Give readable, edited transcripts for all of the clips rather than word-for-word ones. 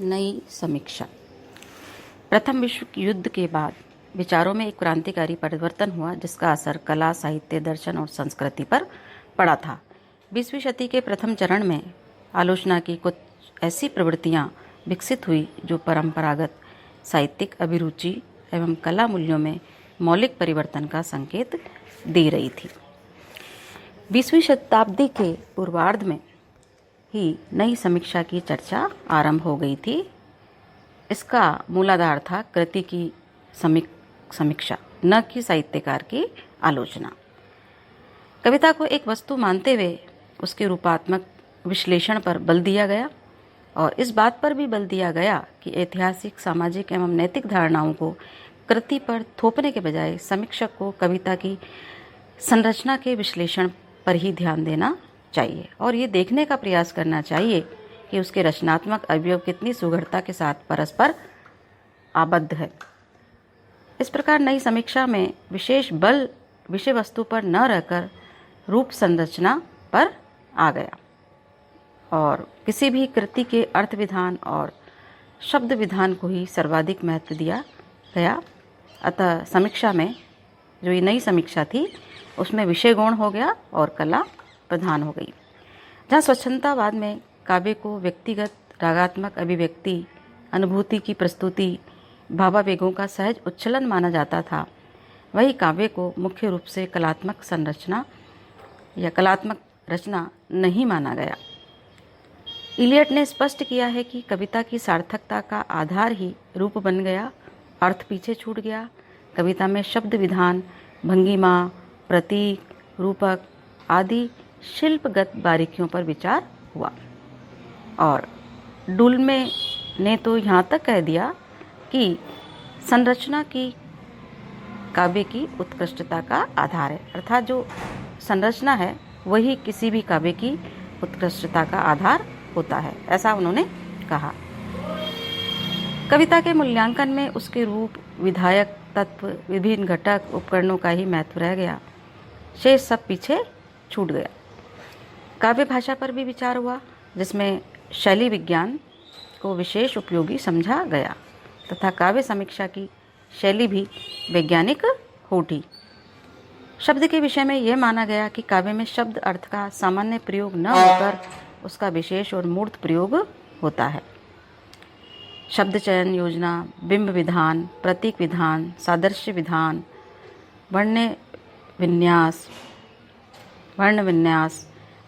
नई समीक्षा। प्रथम विश्व युद्ध के बाद विचारों में एक क्रांतिकारी परिवर्तन हुआ जिसका असर कला, साहित्य, दर्शन और संस्कृति पर पड़ा था। 20वीं शती के प्रथम चरण में आलोचना की कुछ ऐसी प्रवृत्तियां विकसित हुई जो परंपरागत साहित्यिक अभिरुचि एवं कला मूल्यों में मौलिक परिवर्तन का संकेत दे रही थी। 20वीं शताब्दी के पूर्वार्ध में ही नई समीक्षा की चर्चा आरंभ हो गई थी। इसका मूलाधार था कृति की समीक्षा, न कि साहित्यकार की आलोचना। कविता को एक वस्तु मानते हुए उसके रूपात्मक विश्लेषण पर बल दिया गया और इस बात पर भी बल दिया गया कि ऐतिहासिक, सामाजिक एवं नैतिक धारणाओं को कृति पर थोपने के बजाय समीक्षक को कविता की संरचना के विश्लेषण पर ही ध्यान देना चाहिए और ये देखने का प्रयास करना चाहिए कि उसके रचनात्मक अवयव कितनी सुगढ़ता के साथ परस्पर आबद्ध है। इस प्रकार नई समीक्षा में विशेष बल विषय वस्तु पर न रहकर रूप संरचना पर आ गया और किसी भी कृति के अर्थ विधान और शब्द विधान को ही सर्वाधिक महत्व दिया गया। अतः समीक्षा में जो ये नई समीक्षा थी उसमें विषय गौण हो गया और कला प्रधान हो गई। जहाँ स्वच्छंदतावाद में काव्य को व्यक्तिगत रागात्मक अभिव्यक्ति, अनुभूति की प्रस्तुति, भावावेगों का सहज उच्छलन माना जाता था, वही काव्य को मुख्य रूप से कलात्मक संरचना या कलात्मक रचना नहीं माना गया। इलियट ने स्पष्ट किया है कि कविता की सार्थकता का आधार ही रूप बन गया, अर्थ पीछे छूट गया। कविता में शब्द विधान, भंगिमा, प्रतीक, रूपक आदि शिल्पगत बारीकियों पर विचार हुआ और डुल्मे ने तो यहाँ तक कह दिया कि संरचना की काव्य की उत्कृष्टता का आधार है, अर्थात जो संरचना है वही किसी भी काव्य की उत्कृष्टता का आधार होता है, ऐसा उन्होंने कहा। कविता के मूल्यांकन में उसके रूप, विधायक तत्व, विभिन्न घटक, उपकरणों का ही महत्व रह गया, शेष सब पीछे छूट गया। काव्य भाषा पर भी विचार हुआ जिसमें शैली विज्ञान को विशेष उपयोगी समझा गया तथा काव्य समीक्षा की शैली भी वैज्ञानिक हो उठी। शब्द के विषय में यह माना गया कि काव्य में शब्द अर्थ का सामान्य प्रयोग न होकर उसका विशेष और मूर्त प्रयोग होता है। शब्द चयन योजना, बिंब विधान, प्रतीक विधान, सादृश्य विधान, वर्ण विन्यास,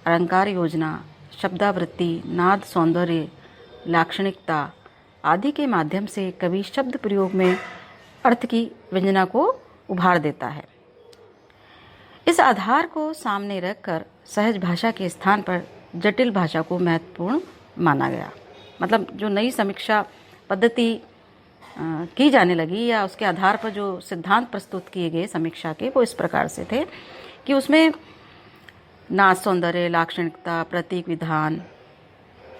अलंकार योजना, शब्दावृत्ति, नाद सौंदर्य, लाक्षणिकता आदि के माध्यम से कवि शब्द प्रयोग में अर्थ की व्यंजना को उभार देता है। इस आधार को सामने रखकर सहज भाषा के स्थान पर जटिल भाषा को महत्वपूर्ण माना गया। मतलब जो नई समीक्षा पद्धति की जाने लगी या उसके आधार पर जो सिद्धांत प्रस्तुत किए गए समीक्षा के, वो इस प्रकार से थे कि उसमें नाद सौंदर्य, लाक्षणिकता, प्रतीक विधान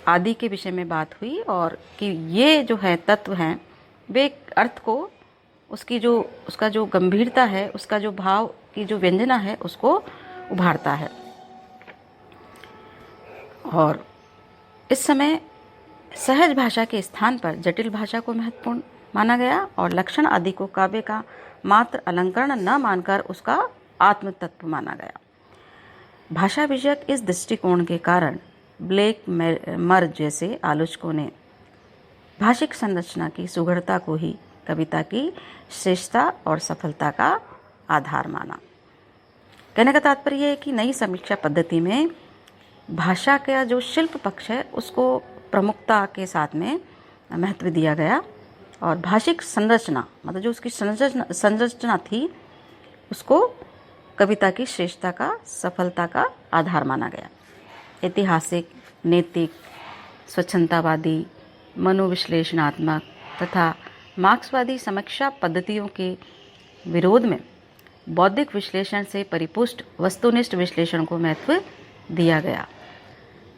आदि के विषय में बात हुई और कि ये जो है तत्व हैं वे अर्थ को उसका जो गंभीरता है, उसका जो भाव की जो व्यंजना है उसको उभारता है। और इस समय सहज भाषा के स्थान पर जटिल भाषा को महत्वपूर्ण माना गया और लक्षण आदि को काव्य का मात्र अलंकरण न मानकर उसका आत्म तत्व माना गया। भाषा विषयक इस दृष्टिकोण के कारण ब्लेक मर जैसे आलोचकों ने भाषिक संरचना की सुगढ़ता को ही कविता की श्रेष्ठता और सफलता का आधार माना। कहने का तात्पर्य है कि नई समीक्षा पद्धति में भाषा का जो शिल्प पक्ष है उसको प्रमुखता के साथ में महत्व दिया गया और भाषिक संरचना, मतलब जो उसकी संरचना थी उसको कविता की श्रेष्ठता का, सफलता का आधार माना गया। ऐतिहासिक, नैतिक, स्वच्छंदतावादी, मनोविश्लेषणात्मक तथा मार्क्सवादी समीक्षा पद्धतियों के विरोध में बौद्धिक विश्लेषण से परिपुष्ट वस्तुनिष्ठ विश्लेषण को महत्व दिया गया।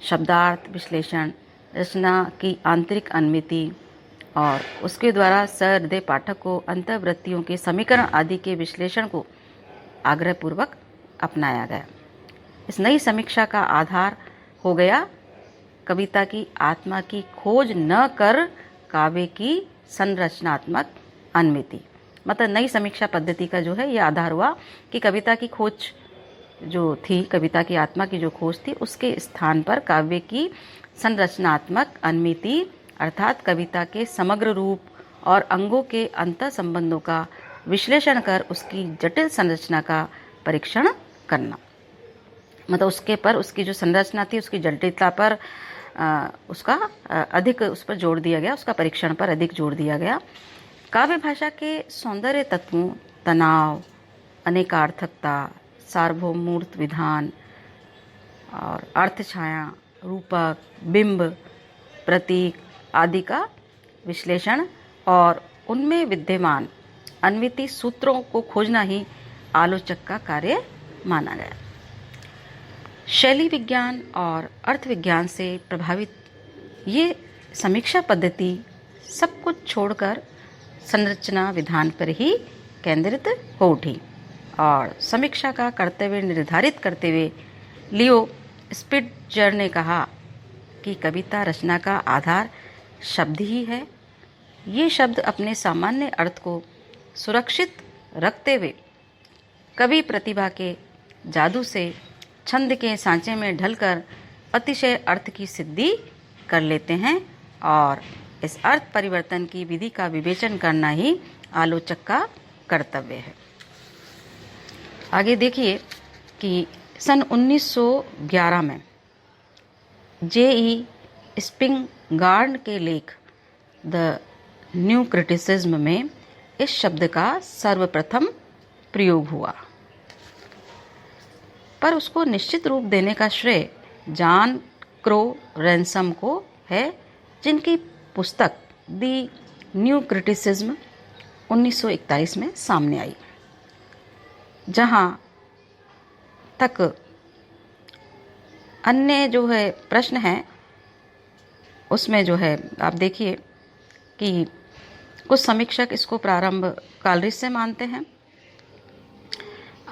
शब्दार्थ विश्लेषण, रचना की आंतरिक अनुमिति और उसके द्वारा सहृदय पाठक को अंतर्वृत्तियों के समीकरण आदि के विश्लेषण को आग्रहपूर्वक अपनाया गया। इस नई समीक्षा का आधार हो गया कविता की आत्मा की खोज न कर काव्य की संरचनात्मक अन्विति। मतलब नई समीक्षा पद्धति का जो है ये आधार हुआ कि कविता की खोज जो थी, कविता की आत्मा की जो खोज थी, उसके स्थान पर काव्य की संरचनात्मक अन्विति अर्थात कविता के समग्र रूप और अंगों के अंतर संबंधों का विश्लेषण कर उसकी जटिल संरचना का परीक्षण करना। मतलब उसकी जो संरचना थी उसकी जटिलता पर अधिक उस पर जोर दिया गया, उसका परीक्षण पर अधिक जोर दिया गया। काव्य भाषा के सौंदर्य तत्वों तनाव, अनेकार्थकता, सार्वभौमूर्त विधान और अर्थ छाया, रूपक, बिंब, प्रतीक आदि का विश्लेषण और उनमें विद्यमान अन्विति सूत्रों को खोजना ही आलोचक का कार्य माना गया। शैली विज्ञान और अर्थ विज्ञान से प्रभावित ये समीक्षा पद्धति सब कुछ छोड़कर संरचना विधान पर ही केंद्रित हो उठी और समीक्षा का कर्तव्य निर्धारित करते हुए लियो स्पिट्जर ने कहा कि कविता रचना का आधार शब्द ही है। ये शब्द अपने सामान्य अर्थ को सुरक्षित रखते हुए कवि प्रतिभा के जादू से छंद के सांचे में ढलकर अतिशय अर्थ की सिद्धि कर लेते हैं और इस अर्थ परिवर्तन की विधि का विवेचन करना ही आलोचक का कर्तव्य है। आगे देखिए कि सन 1911 में J.E. स्पिंगार्ड के लेख द न्यू क्रिटिसिज्म में इस शब्द का सर्वप्रथम प्रयोग हुआ, पर उसको निश्चित रूप देने का श्रेय जॉन क्रो रैनसम को है, जिनकी पुस्तक द न्यू क्रिटिसिज्म 1941 में सामने आई। जहाँ तक अन्य जो है प्रश्न हैं उसमें जो है आप देखिए कि कुछ समीक्षक इसको प्रारंभ कालरिज से मानते हैं।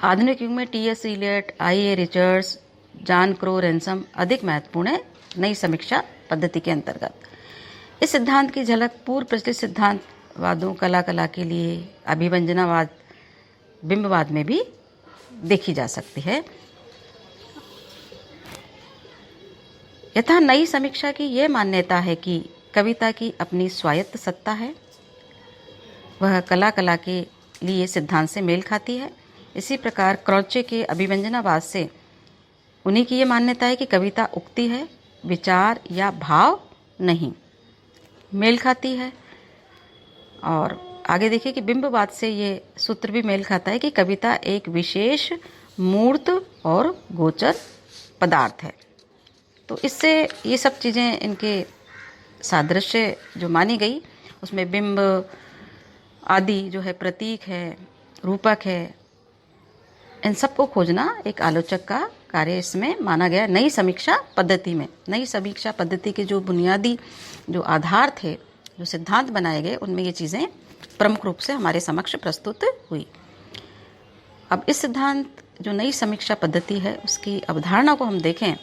आधुनिक युग में T.S. Eliot, I.A. Richards, John Crowe Ransom अधिक महत्वपूर्ण है नई समीक्षा पद्धति के अंतर्गत। इस सिद्धांत की झलक पूर्व प्रचलित सिद्धांतवादों कला के लिए अभिव्यंजनावाद, बिंबवाद में भी देखी जा सकती है। यथा नई समीक्षा की यह मान्यता है कि कविता की अपनी स्वायत्त सत्ता है, वह कला के लिए सिद्धांत से मेल खाती है। इसी प्रकार क्रौचे के अभिव्यंजनावाद से उन्हीं की ये मान्यता है कि कविता उक्ति है, विचार या भाव नहीं, मेल खाती है। और आगे देखिए कि बिंबवाद से ये सूत्र भी मेल खाता है कि कविता एक विशेष मूर्त और गोचर पदार्थ है। तो इससे ये सब चीज़ें इनके सादृश्य जो मानी गई उसमें बिंब आदि जो है, प्रतीक है, रूपक है, इन सब को खोजना एक आलोचक का कार्य इसमें माना गया। नई समीक्षा पद्धति में, नई समीक्षा पद्धति के जो बुनियादी जो आधार थे, जो सिद्धांत बनाए गए, उनमें ये चीज़ें प्रमुख रूप से हमारे समक्ष प्रस्तुत हुई। अब इस सिद्धांत जो नई समीक्षा पद्धति है उसकी अवधारणा को हम देखें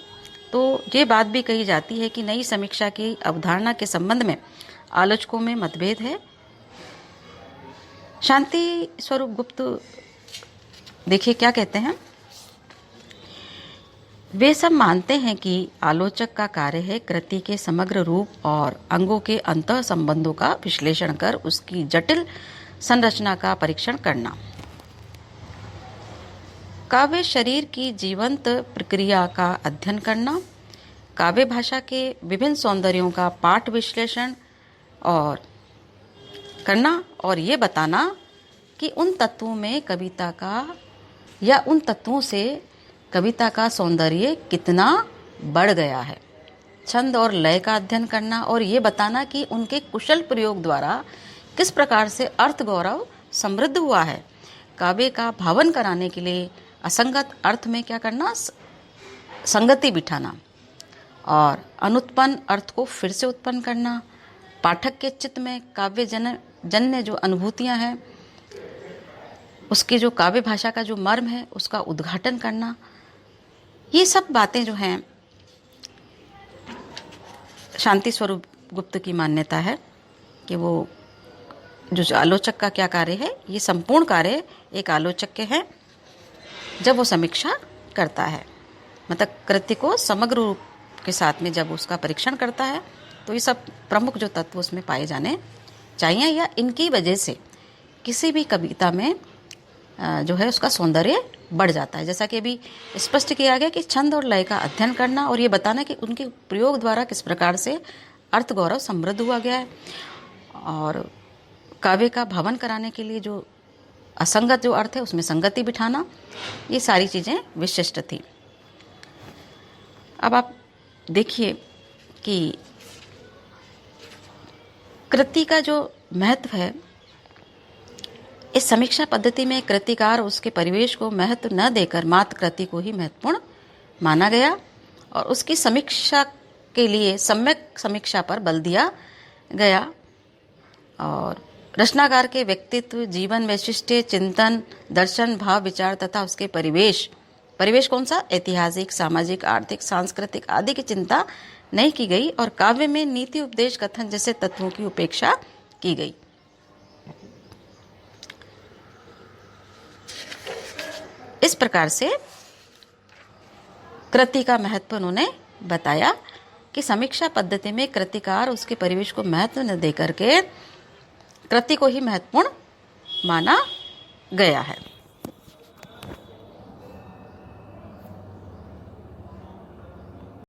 तो ये बात भी कही जाती है कि नई समीक्षा की अवधारणा के संबंध में आलोचकों में मतभेद है। शांति स्वरूप गुप्त देखिए क्या कहते हैं। वे सब मानते हैं कि आलोचक का कार्य है कृति के समग्र रूप और अंगों के अंतः संबंधों का विश्लेषण कर उसकी जटिल संरचना का परीक्षण करना। काव्य शरीर की जीवंत प्रक्रिया का अध्ययन करना, काव्य भाषा के विभिन्न सौंदर्यों का पाठ विश्लेषण और करना और ये बताना कि उन तत्वों में कविता का या उन तत्वों से कविता का सौंदर्य कितना बढ़ गया है। छंद और लय का अध्ययन करना और ये बताना कि उनके कुशल प्रयोग द्वारा किस प्रकार से अर्थ गौरव समृद्ध हुआ है। काव्य का भावन कराने के लिए असंगत अर्थ में क्या करना, संगति बिठाना और अनुत्पन्न अर्थ को फिर से उत्पन्न करना। पाठक के चित्त में काव्य जन्य जो अनुभूतियां हैं, उसकी जो काव्य भाषा का जो मर्म है उसका उद्घाटन करना। ये सब बातें जो हैं शांति स्वरूप गुप्त की मान्यता है कि वो जो आलोचक का क्या कार्य है, ये संपूर्ण कार्य एक आलोचक के हैं जब वो समीक्षा करता है, मतलब कृति को समग्र रूप के साथ में जब उसका परीक्षण करता है तो ये सब प्रमुख जो तत्व उसमें पाए जाने चाहिए, या इनकी वजह से किसी भी कविता में जो है उसका सौंदर्य बढ़ जाता है। जैसा कि अभी स्पष्ट किया गया कि छंद और लय का अध्ययन करना और ये बताना कि उनके प्रयोग द्वारा किस प्रकार से अर्थ गौरव समृद्ध हुआ गया है, और काव्य का भवन कराने के लिए जो असंगत जो अर्थ है उसमें संगति बिठाना, ये सारी चीज़ें विशिष्ट थी। अब आप देखिए कि कृति का जो महत्व है, इस समीक्षा पद्धति में कृतिकार उसके परिवेश को महत्व न देकर मात्र कृति को ही महत्वपूर्ण माना गया और उसकी समीक्षा के लिए सम्यक समीक्षा पर बल दिया गया, और रचनाकार के व्यक्तित्व, जीवन वैशिष्ट्य, चिंतन, दर्शन, भाव, विचार तथा उसके परिवेश कौन सा, ऐतिहासिक, सामाजिक, आर्थिक, सांस्कृतिक आदि की चिंता नहीं की गई, और काव्य में नीति, उपदेश, कथन जैसे तत्वों की उपेक्षा की गई। इस प्रकार से कृति का महत्व उन्होंने बताया कि समीक्षा पद्धति में कृतिकार उसके परिवेश को महत्व न देकर के कृति को ही महत्वपूर्ण माना गया है।